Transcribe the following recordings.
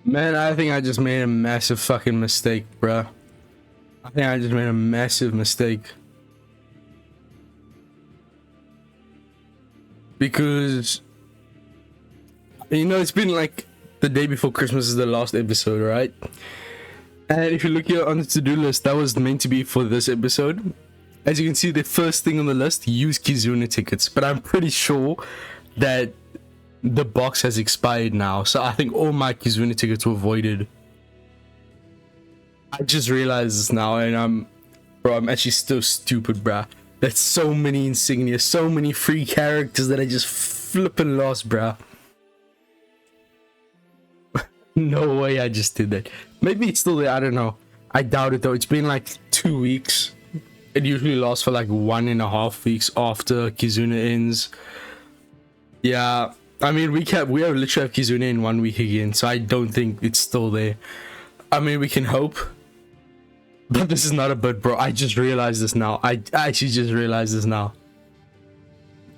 Man, I think I just made a massive fucking mistake, bruh. I think I just made a massive mistake. Because, you know, it's been like the day before Christmas is the last episode, right? And if you look here on the to-do list, that was meant to be for this episode. As you can see, the first thing on the list, use Kizuna tickets. But I'm pretty sure that the box has expired now. So I think all my Kizuna tickets were voided. I just realized this now, and I'm actually still stupid, bruh. That's so many insignia, so many free characters that I just flippin' lost, bruh. No way I just did that. Maybe it's still there, I don't know. I doubt it though. It's been like 2 weeks. It usually lasts for like 1.5 weeks after Kizuna ends. Yeah, I mean we have literally have Kizuna in 1 week again, so I don't think it's still there. I mean we can hope. But this is not a bit, bro. I just realized this now. I actually just realized this now.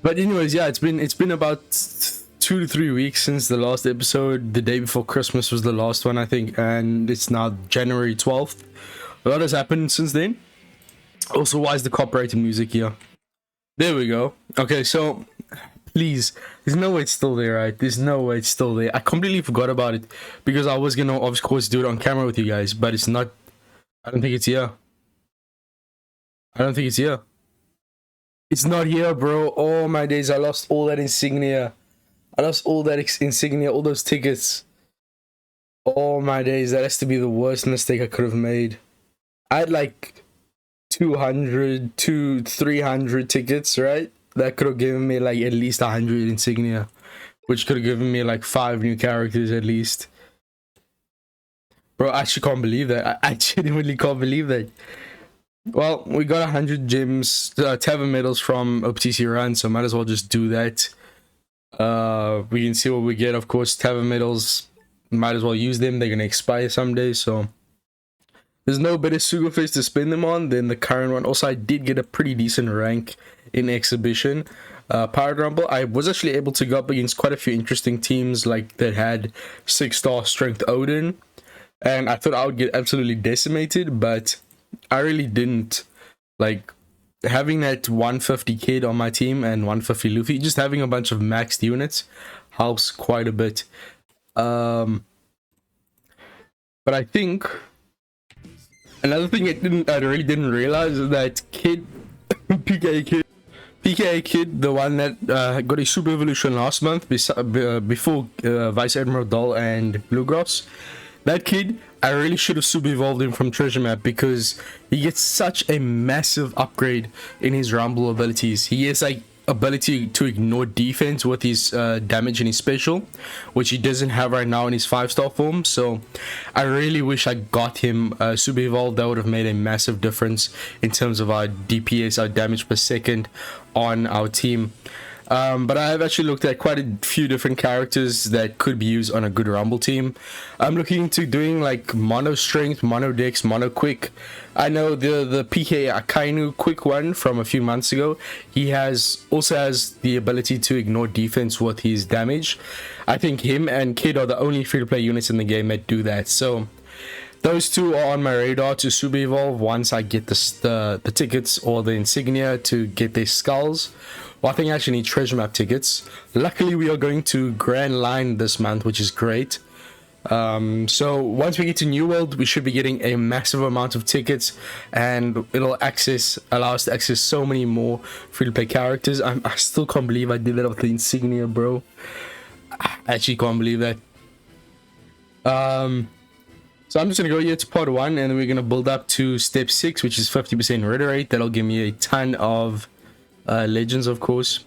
But anyways, yeah, it's been about 2 to 3 weeks since the last episode. The day before Christmas was the last one, I think, and it's now January 12th. A lot has happened since then. Also, why is the copyrighted music here? There we go. Okay, so please, there's no way it's still there, right? There's no way it's still there. I completely forgot about it because I was gonna, of course, do it on camera with you guys, but it's not. I don't think it's here. I don't think it's here. It's not here, bro. Oh my days, I lost all that insignia. I lost all that insignia, all those tickets. Oh my days, that has to be the worst mistake I could have made. I had like 200 to 300 tickets, right? That could have given me like at least 100 insignia, which could have given me like 5 new characters at least. Bro, I actually can't believe that. I genuinely can't believe that. Well, we got 100 gems, Tavern medals from OPTC run, so might as well just do that. We can see what we get. Of course, Tavern medals, might as well use them. They're gonna expire someday, so there's no better Sugo face to spend them on than the current one. Also, I did get a pretty decent rank in exhibition. Pirate Rumble, I was actually able to go up against quite a few interesting teams like that had 6-star strength Odin, and I thought I would get absolutely decimated, but I really didn't. Like, having that 150 kid on my team and 150 Luffy, just having a bunch of maxed units helps quite a bit. But I think another thing I really didn't realize is that kid, PKA kid, the one that got a super evolution last month before Vice Admiral Dull and Bluegrass. That kid, I really should have super evolved him from Treasure Map because he gets such a massive upgrade in his Rumble abilities. He has like ability to ignore defense with his damage in his special, which he doesn't have right now in his 5-star form. So I really wish I got him super evolved. That would have made a massive difference in terms of our DPS, our damage per second on our team. But I have actually looked at quite a few different characters that could be used on a good Rumble team. I'm looking into doing like mono strength, mono dex, mono quick. I know the PK Akainu quick one from a few months ago. He also has the ability to ignore defense with his damage. I think him and Kid are the only free-to-play units in the game that do that. So those two are on my radar to super evolve once I get the tickets or the insignia to get their skulls. Well, I think I actually need treasure map tickets. Luckily, we are going to Grand Line this month, which is great. So once we get to New World, we should be getting a massive amount of tickets, and it'll allow us to access so many more free-to-play characters. I still can't believe I did that with the insignia, bro. I actually can't believe that. So I'm just gonna go here to part 1, and then we're gonna build up to step 6, which is 50% reiterate. That'll give me a ton of legends, of course.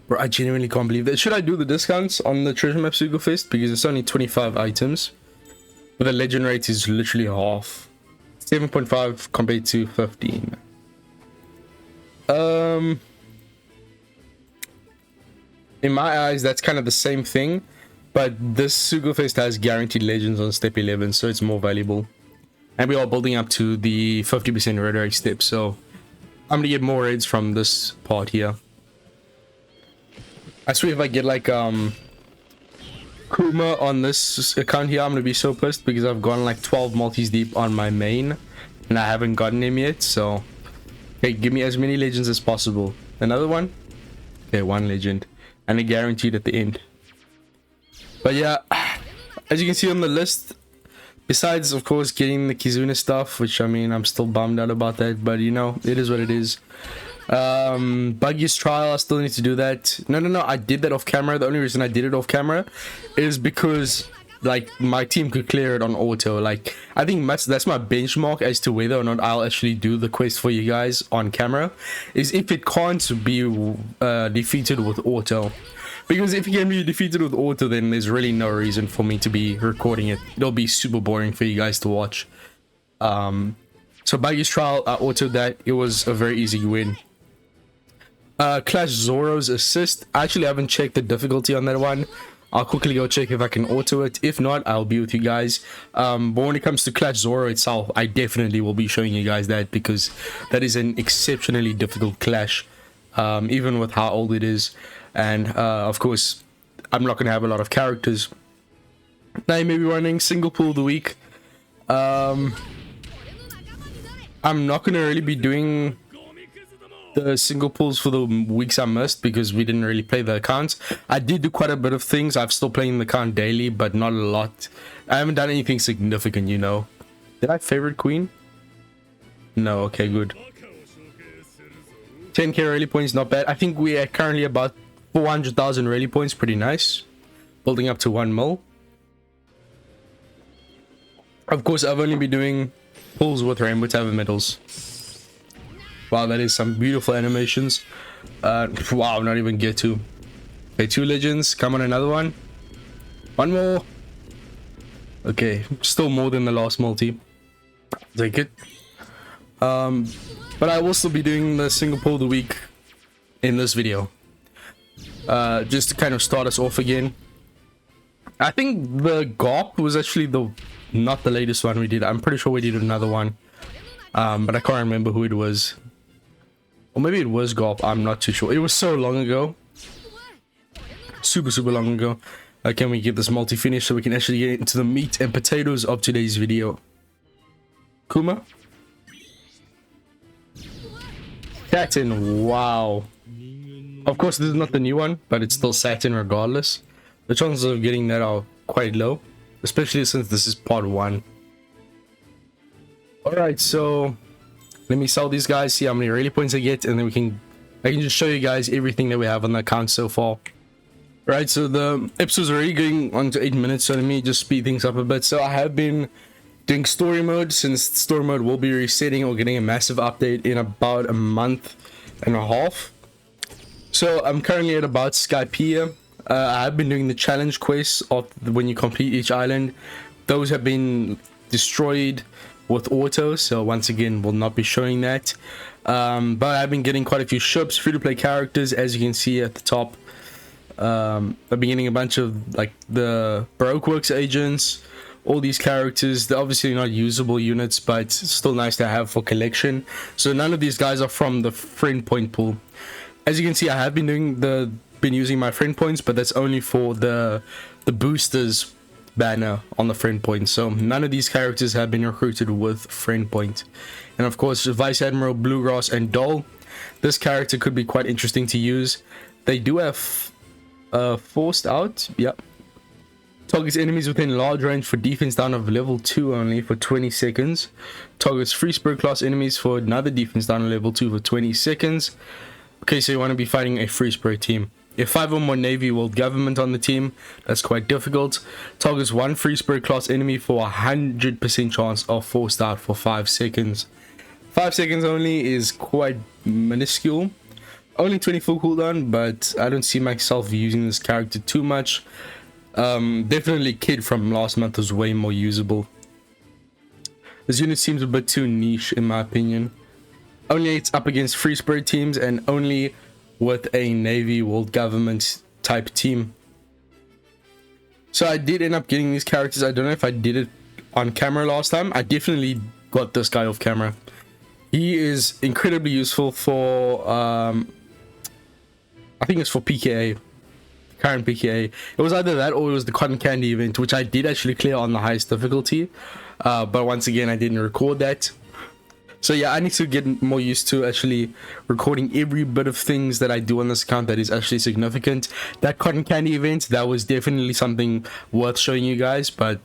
Bro, I genuinely can't believe that. Should I do the discounts on the treasure map Sugo Fest? Because it's only 25 items, but the legend rate is literally half. 7.5 compared to 15. In my eyes, that's kind of the same thing, but this Sugo Fest has guaranteed legends on step 11, so it's more valuable. And we are building up to the 50% redirect step, so I'm gonna get more raids from this part here. I swear if I get like Kuma on this account here, I'm gonna be so pissed because I've gone like 12 multis deep on my main and I haven't gotten him yet. So hey, give me as many legends as possible. Another one. Okay, one legend and a guaranteed at the end. But yeah, as you can see on the list, besides of course getting the Kizuna stuff, which I mean I'm still bummed out about that, but you know, it is what it is. Buggy's trial, I still need to do that. No, I did that off camera. The only reason I did it off camera is because like my team could clear it on auto. Like I think that's my benchmark as to whether or not I'll actually do the quest for you guys on camera, is if it can't be defeated with auto. Because if it can be defeated with auto, then there's really no reason for me to be recording it. It'll be super boring for you guys to watch. So Buggy's trial, I autoed that. It was a very easy win. Clash Zoro's assist, I actually haven't checked the difficulty on that one. I'll quickly go check if I can auto it. If not, I'll be with you guys. But when it comes to Clash Zoro itself, I definitely will be showing you guys that, because that is an exceptionally difficult clash, even with how old it is. And of course, I'm not going to have a lot of characters. Now you may be running single pool of the week. I'm not going to really be doing the single pools for the weeks I missed because we didn't really play the accounts. I did do quite a bit of things. I've still playing the account daily, but not a lot. I haven't done anything significant, you know. Did I favorite queen? No, okay, good. 10k rally points, not bad. I think we are currently about 400,000 rally points, pretty nice. Building up to 1 mil. Of course, I've only been doing pulls with Rainbow Tavern medals. Wow, that is some beautiful animations. Wow, not even get to. Okay, 2 legends. Come on, another one. One more. Okay, still more than the last multi. Take it. But I will still be doing the single pull of the week in this video. Just to kind of start us off again. I think the GOP was actually not the latest one we did. I'm pretty sure we did another one. But I can't remember who it was. Or maybe it was GOP, I'm not too sure. It was so long ago. Super long ago. Can we get this multi finished so we can actually get into the meat and potatoes of today's video? Kuma? Satin, wow. Of course this is not the new one, but it's still Satin regardless. The chances of getting that are quite low, especially since this is part 1. Alright, so let me sell these guys, see how many rally points I get, and then I can just show you guys everything that we have on the account so far. Right, so the episode's already going on to 8 minutes, so let me just speed things up a bit. So I have been doing story mode, since story mode will be resetting or getting a massive update in about a month and a half. So I'm currently at about Skypea. I have been doing the challenge quests of when you complete each island. Those have been destroyed with auto, so once again will not be showing that. But I've been getting quite a few ships, free to play characters, as you can see at the top. I've been getting a bunch of like the Baroque Works agents, all these characters. They're obviously not usable units, but still nice to have for collection. So none of these guys are from the friend point pool. As you can see, I have been using my friend points, but that's only for the boosters banner on the friend point. So none of these characters have been recruited with friend point. And of course, Vice Admiral, Bluegrass, and Dole. This character could be quite interesting to use. They do have forced out. Yep. Targets enemies within large range for defense down of level 2 only for 20 seconds. Targets free spirit class enemies for another defense down of level 2 for 20 seconds. Okay, so you want to be fighting a free spirit team. If 5 or more Navy World Government on the team, that's quite difficult. Targets 1 free spirit class enemy for 100% chance of forced out for 5 seconds. 5 seconds only is quite minuscule. Only 20 full cooldown, but I don't see myself using this character too much. Definitely Kid from last month was way more usable. This unit seems a bit too niche in my opinion. Only it's up against free spirit teams and only with a Navy World Government type team. So I did end up getting these characters. I don't know if I did it on camera last time. I definitely got this guy off camera. He is incredibly useful for I think it's for PKA. current PKA. It was either that or it was the cotton candy event, which I did actually clear on the highest difficulty, but once again I didn't record that. So yeah, I need to get more used to actually recording every bit of things that I do on this account that is actually significant. That cotton candy event, that was definitely something worth showing you guys, but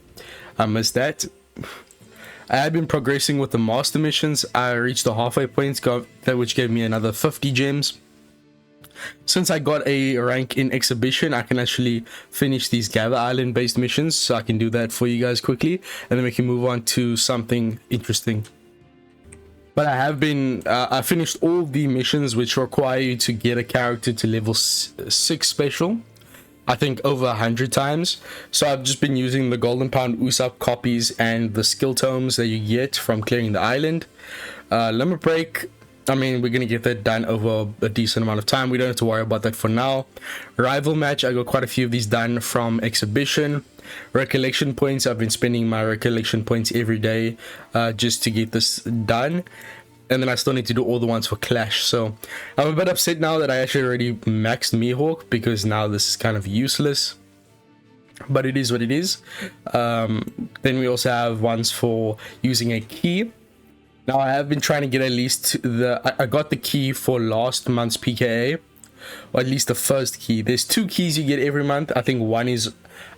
I missed that. I have been progressing with the master missions. I reached the halfway point, which gave me another 50 gems. Since I got a rank in exhibition, I can actually finish these gather island based missions, so I can do that for you guys quickly, and then we can move on to something interesting. But I have been I finished all the missions which require you to get a character to level 6 special, I think over 100 times. So I've just been using the golden pound Usopp copies and the skill tomes that you get from clearing the island. Limit break, I mean, we're gonna get that done over a decent amount of time. We don't have to worry about that for now. Rival match, I got quite a few of these done from exhibition. Recollection points, I've been spending my recollection points every day just to get this done. And then I still need to do all the ones for Clash. So I'm a bit upset now that I actually already maxed Mihawk, because now this is kind of useless. But it is what it is. Then we also have ones for using a key. Now I have been trying to get at least I got the key for last month's PKA, or at least the first key. There's 2 keys you get every month. I think one is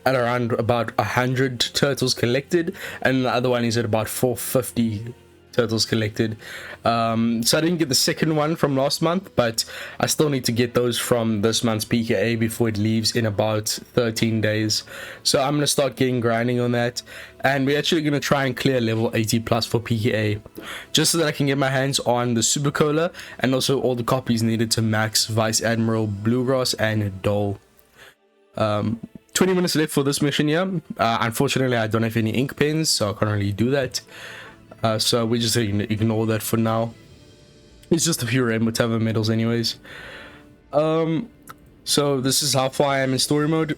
at around about 100 turtles collected, and the other one is at about 450 turtles collected. So I didn't get the second one from last month, but I still need to get those from this month's PKA before it leaves in about 13 days. So I'm gonna start getting grinding on that, and we're actually gonna try and clear level 80 plus for PKA, just so that I can get my hands on the Super Cola and also all the copies needed to max Vice Admiral, Bluegrass, and Dole. 20 minutes left for this mission here. Unfortunately, I don't have any ink pens, so I can't really do that. So we just ignore that for now. It's just a few Rainbow Tavern medals anyways. So this is how far I am in story mode.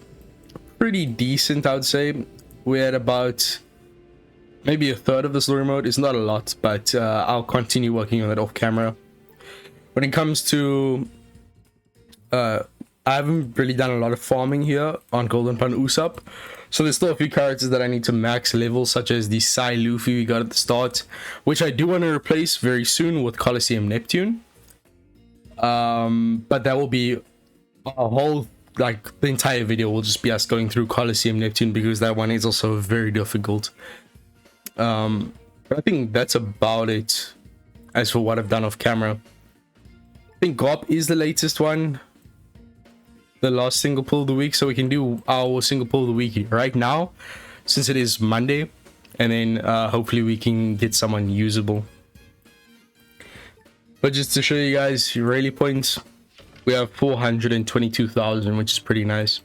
Pretty decent, I would say. We're at about maybe a third of the story mode. It's not a lot, but I'll continue working on that off camera. When it comes to I haven't really done a lot of farming here on Golden Pun Usopp, so there's still a few characters that I need to max level, such as the Psy Luffy we got at the start, which I do want to replace very soon with Colosseum Neptune. But that will be a whole, like, the entire video will just be us going through Colosseum Neptune, because that one is also very difficult. But I think that's about it as for what I've done off camera. I think Gop is the latest one, the last single pull of the week, so we can do our single pull of the week right now, since it is Monday, and then hopefully we can get someone usable. But just to show you guys rally points, we have 422,000, which is pretty nice.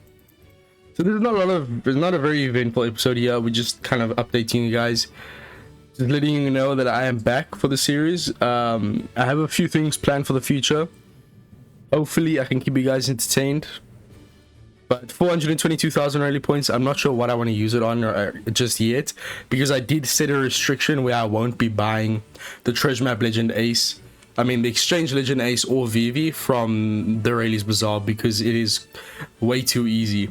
So there's not a very eventful episode here. We're just kind of updating you guys, just letting you know that I am back for the series. I have a few things planned for the future. Hopefully I can keep you guys entertained. But 422,000 rally points, I'm not sure what I want to use it on just yet, because I did set a restriction where I won't be buying the Treasure Map Legend Ace, I mean the Exchange Legend Ace or Vivi from the Rayleigh's Bazaar, because it is way too easy.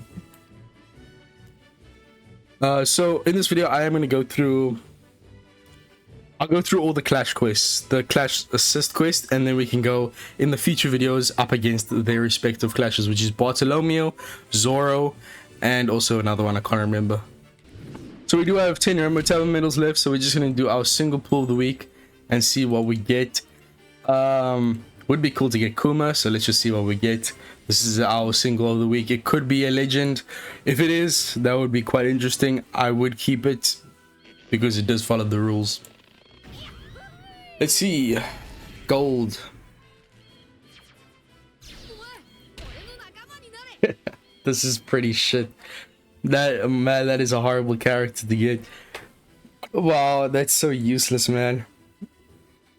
So in this video I am going to go through, I'll go through all the Clash quests, the Clash Assist quest, and then we can go in the future videos up against their respective clashes, which is Bartolomeo, Zoro, and also another one I can't remember. So we do have 10 Rainbow Tavern medals left, so we're just going to do our single pull of the week and see what we get. Would be cool to get Kuma, so let's just see what we get. This is our single of the week. It could be a legend. If it is, that would be quite interesting. I would keep it because it does follow the rules. Let's see. Gold. This is pretty shit. That, man, that is a horrible character to get. Wow, that's so useless, man.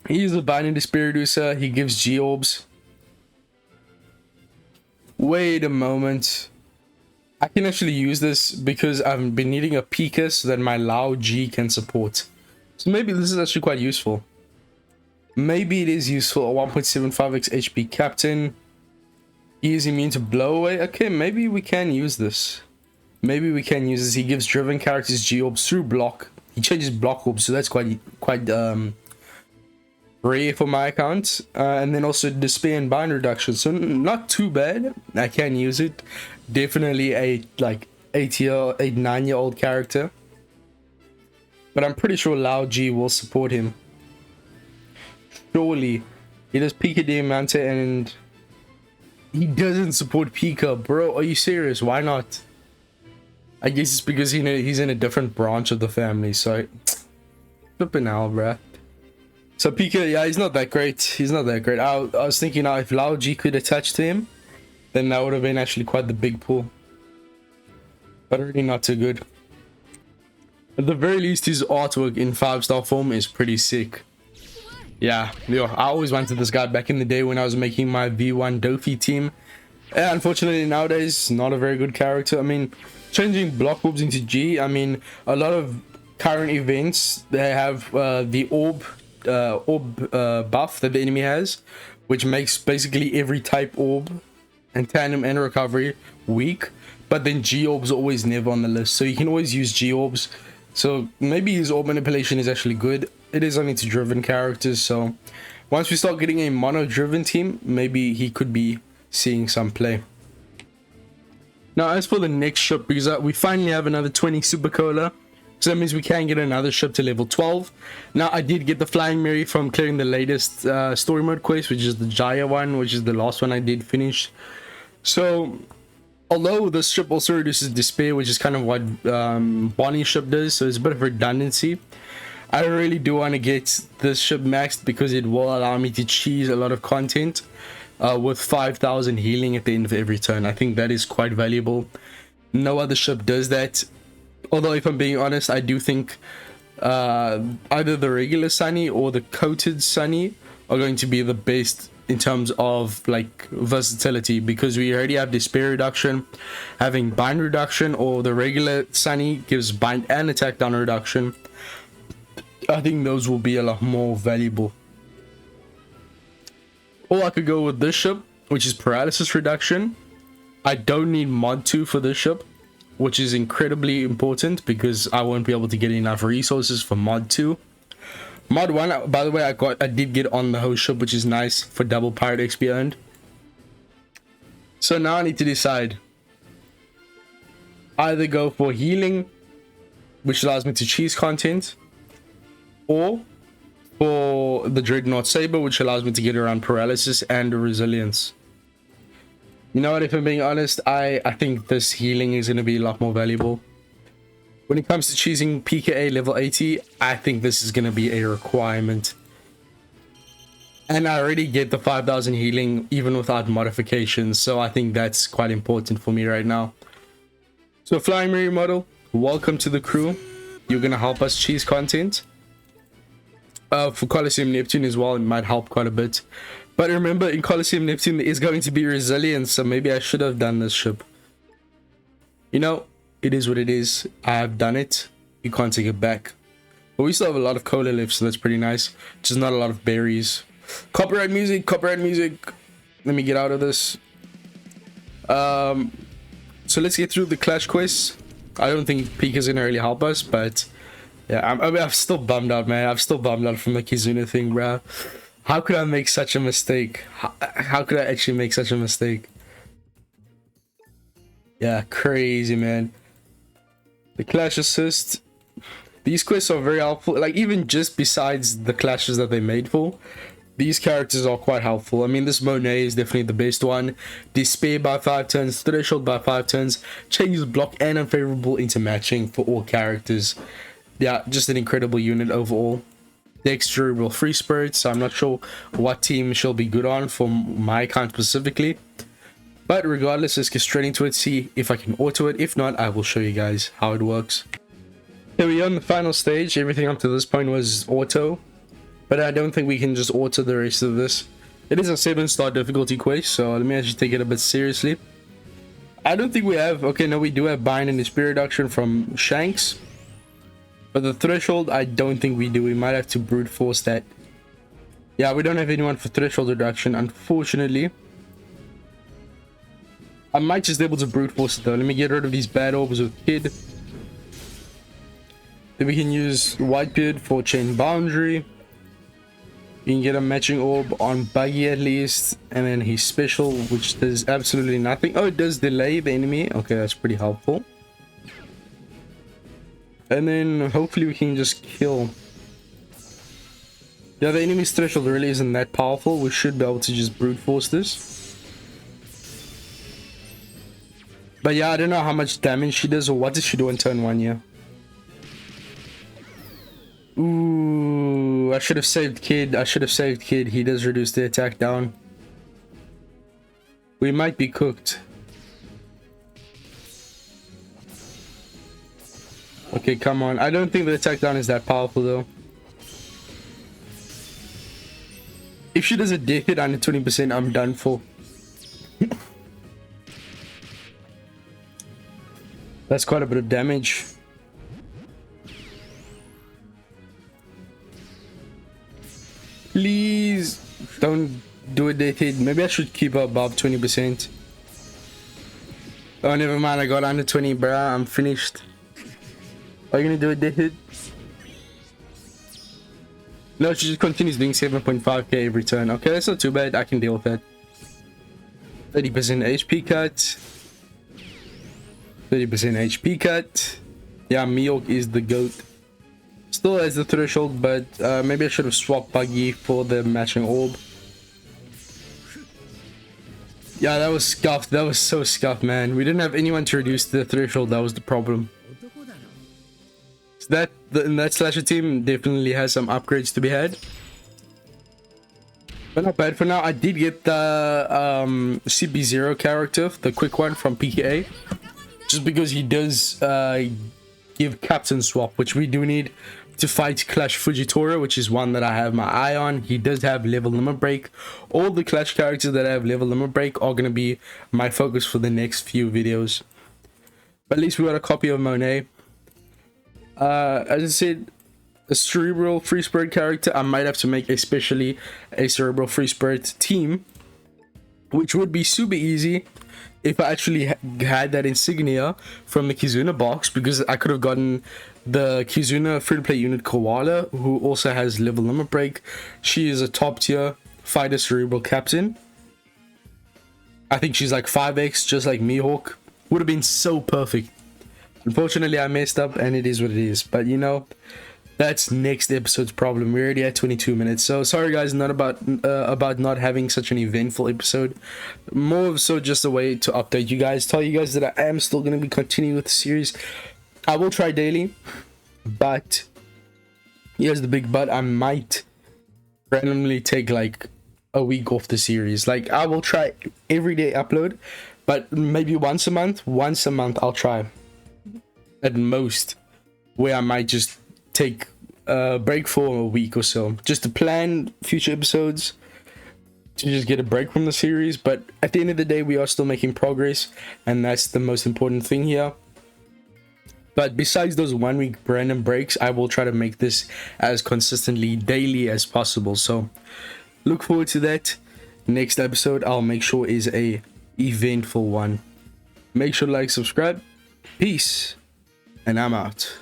He uses a Binary Spiridusa. He gives G-Orbs. Wait a moment. I can actually use this because I've been needing a Pika so that my Lao G can support. So maybe this is actually quite useful. Maybe it is useful. A 1.75x HP Captain. He is immune to blow away. Okay, maybe we can use this. Maybe we can use this. He gives driven characters G-orbs through block. He changes block orbs, so that's quite rare for my account. And then also despair and bind reduction, so not too bad. I can use it. Definitely a like 9-year-old character, but I'm pretty sure Lao G will support him. Surely he does Pika Diamante and he doesn't support Pika, bro. Are you serious? Why not? I guess it's because he's in a different branch of the family, so flipping out, bruh. So Pika, yeah, he's not that great. He's not that great. I was thinking now if Lao G could attach to him, then that would have been actually quite the big pull. But really not too good. At the very least, his artwork in 5-star form is pretty sick. Yeah, yo, I always wanted this guy back in the day when I was making my V1 Dofi team. Yeah, unfortunately nowadays, not a very good character. I mean, changing block orbs into G, I mean, a lot of current events, they have the orb buff that the enemy has, which makes basically every type orb and tandem and recovery weak. But then G orbs are always never on the list, so you can always use G orbs. So maybe his orb manipulation is actually good. It is only to driven characters, so once we start getting a mono driven team, maybe he could be seeing some play. Now as for the next ship, because we finally have another 20 super cola, so that means we can get another ship to level 12. Now I did get the Flying Mary from clearing the latest story mode quest, which is the Jaya one, which is the last one I did finish. So although this ship also reduces despair, which is kind of what Bonnie's ship does, so it's a bit of redundancy, I really do want to get this ship maxed because it will allow me to cheese a lot of content with 5,000 healing at the end of every turn. I think that is quite valuable. No other ship does that. Although if I'm being honest, I do think either the regular Sunny or the coated Sunny are going to be the best in terms of like versatility, because we already have despair reduction. Having bind reduction, or the regular Sunny gives bind and attack down reduction, I think those will be a lot more valuable. Or I could go with this ship, which is paralysis reduction. I don't need mod 2 for this ship, which is incredibly important because I won't be able to get enough resources for mod 2. Mod 1, by the way, I did get on the host ship, which is nice for double pirate XP earned. So now I need to decide. Either go for healing, which allows me to cheese content, or for the Dreadnought Saber, which allows me to get around paralysis and resilience. You know what, if I'm being honest, I think this healing is going to be a lot more valuable. When it comes to choosing PKA level 80, I think this is going to be a requirement. And I already get the 5,000 healing even without modifications, so I think that's quite important for me right now. So Flying Mary model, welcome to the crew. You're going to help us cheese content. For Colosseum Neptune as well, it might help quite a bit. But remember, in Colosseum Neptune there is going to be resilience, so maybe I should have done this ship. You know, it is what it is. I have done it. You can't take it back. But we still have a lot of cola left, so that's pretty nice. Just not a lot of berries. Copyright music, copyright music. Let me get out of this. So let's get through the Clash quests. I don't think Pika's gonna really help us, but yeah, I'm still bummed out, man. I'm still bummed out from the Kizuna thing, bro. How could I make such a mistake? How could I actually make such a mistake? Yeah, crazy, man. The Clash Assist. These quests are very helpful. Like, even just besides the clashes that they made for, these characters are quite helpful. I mean, this Monet is definitely the best one. Despair by 5 turns, Threshold by 5 turns, changes block and unfavorable into matching for all characters. Yeah, just an incredible unit overall. Dexter will free spirit, so I'm not sure what team she'll be good on for my account specifically. But regardless, let's get straight into it, see if I can auto it. If not, I will show you guys how it works. Here we are on the final stage. Everything up to this point was auto, but I don't think we can just auto the rest of this. It is a 7-star difficulty quest, so let me actually take it a bit seriously. I don't think we have... Okay, no, we do have bind and despair reduction from Shanks. But the threshold, I don't think we do. We might have to brute force that. Yeah, we don't have anyone for threshold reduction, unfortunately. I might just be able to brute force it though. Let me get rid of these bad orbs with Kid. Then we can use Whitebeard for chain boundary. You can get a matching orb on Buggy at least, and then his special, which does absolutely nothing. Oh, it does delay the enemy. Okay, that's pretty helpful. And then hopefully we can just kill. Yeah, the enemy's threshold really isn't that powerful. We should be able to just brute force this. But yeah, I don't know how much damage she does, or what does she do on turn 1 here. Ooh, I should have saved Kid. I should have saved Kid. He does reduce the attack down. We might be cooked. Okay, come on. I don't think the attack down is that powerful though. If she does a death hit under 20%, I'm done for. That's quite a bit of damage. Please don't do a death hit. Maybe I should keep her above 20%. Oh, never mind. I got under 20, bruh. I'm finished. Are you gonna do a death hit? No, she just continues doing 7.5k every turn. Okay, that's not too bad. I can deal with that. 30% HP cut. 30% HP cut. Yeah, Miok is the GOAT. Still has the threshold, but maybe I should have swapped Buggy for the matching orb. Yeah, that was scuffed. That was so scuffed, man. We didn't have anyone to reduce the threshold. That was the problem. So that slasher team definitely has some upgrades to be had. But not bad for now. I did get the CP0 character, the quick one from PKA. Just because he does give captain swap, which we do need to fight Clash Fujitora, which is one that I have my eye on. He does have level limit break. All the Clash characters that have level limit break are going to be my focus for the next few videos. But at least we got a copy of Monet. As I said, a cerebral free spirit character, I might have to make especially a cerebral free spirit team, which would be super easy if I actually had that insignia from the Kizuna box, because I could have gotten the Kizuna free-to-play unit Koala, who also has level limit break. She is a top tier fighter cerebral captain. I think she's like 5x, just like Mihawk. Would have been so perfect. Unfortunately, I messed up, and it is what it is. But you know, that's next episode's problem. We're already at 22 minutes, so sorry guys, not about not having such an eventful episode. More so just a way to update you guys, tell you guys that I am still going to be continuing with the series. I will try daily, but here's the big but: I might randomly take like a week off the series. Like, I will try everyday upload, but maybe once a month I'll try at most, where I might just take a break for a week or so, just to plan future episodes, to just get a break from the series. But at the end of the day, we are still making progress, and that's the most important thing here. But besides those 1 week random breaks, I will try to make this as consistently daily as possible. So look forward to that. Next episode I'll make sure is a eventful one. Make sure to like, subscribe. Peace, and I'm out.